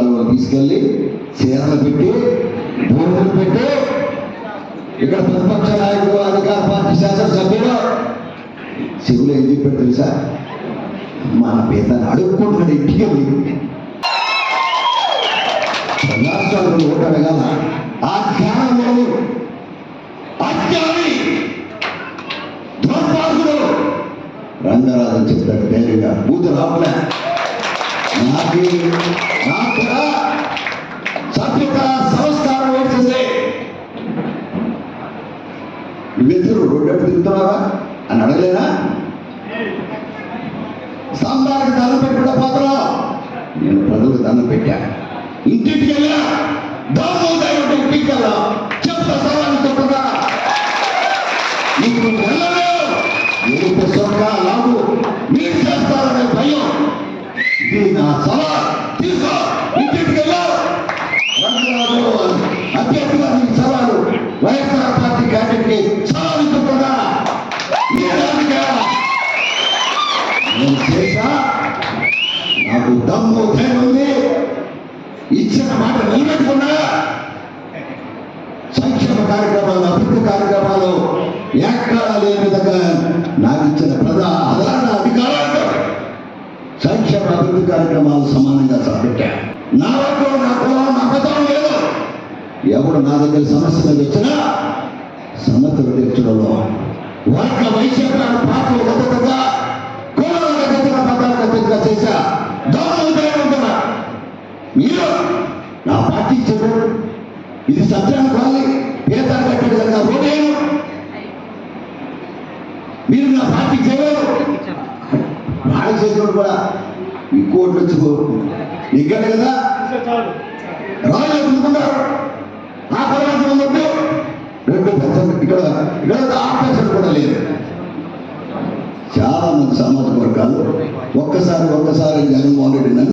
కాలువలు తీసుకెళ్ళి చీరలు పెట్టి భూములు పెట్టి ఇక్కడ ప్రతిపక్ష నాయకుడు అధికార పార్టీ శాసనసభ్యుడు శివులు ఏం చెప్పాడు తెలుసా? మన పీతను అడుక్కుంటున్నాడు ఇంటికి రాష్ట్రాలు ఓటమి గల ఆ జ్ఞానంలో అజ్ఞాని దుర్మార్గుడు రంగరాజు చెప్తాడు ధైర్యంగా బూతు రావలే నాకు సభ్యత సంస్కారం వేసేసి నువ్వెందుకు రోడ్డు తిరుగుతున్నావా అని అడగలేనా? సాంబార్కి దండం పెట్టుకుంటా పోతున్నావు. నేను ప్రజలకు దండం పెట్టా, ఇంటికి వెళ్ళా, దామోదయం పీకల్లా చెప్తా సవాలు చెప్తా నీకు వెళ్ళలేవు ఎరుపు సొక్క లాగు మీరు చేస్తారనే భయం. ఇది నా సవాల్, తీసుకో, ఇంటికి వెళ్ళా. అభ్యర్థిగా నీకు సవాలు, వైఎస్ఆర్ పార్టీ క్యాండిడేట్కి సవాలు చెప్తా. నేను చేశా, నాకు దమ్ము ధైర్యం ఉంది, ఇచ్చిన మాట నిలబెట్టుకున్నా. సంక్షేమ కార్యక్రమాలు, అభివృద్ధి కార్యక్రమాలు ఎక్కడా లేని విధంగా నాకు ఇచ్చిన ప్రజా ఆదరణ అధికారాలతో సంక్షేమ అభివృద్ధి కార్యక్రమాలు సమానంగా చేపట్టా. నా వర్గం, నా కులం, నా మతం లేదు. ఎవడు నా దగ్గర సమస్యలు వచ్చినా సమస్యలు తీర్చడంలో వర్గ వైశ్యాలను పార్టీ ఉత్తగా కులాలకు అతీతంగా పదాలకు అతీతంగా చేశా. దౌర్జన్యం ఉంటున్నా. మీరు నా పార్టీ చెప్పారు, ఇది సత్యాన్ని కావాలి, పేదలు కట్టే విధంగా ఓటేయను. మీరు నా పార్టీ చేయలేరు. వాళ్ళ చేసినప్పుడు కూడా ఈ కోట్లు వచ్చి ఇక్కడ కదా రాజు అందుకున్నారు. ఆ తర్వాత ఉన్నప్పుడు 2% ఇక్కడ ఆపరేషన్ కూడా లేదు. చాలా మంది సామాజిక వర్గాలు ఒక్కసారి జగన్మోహన్ రెడ్డి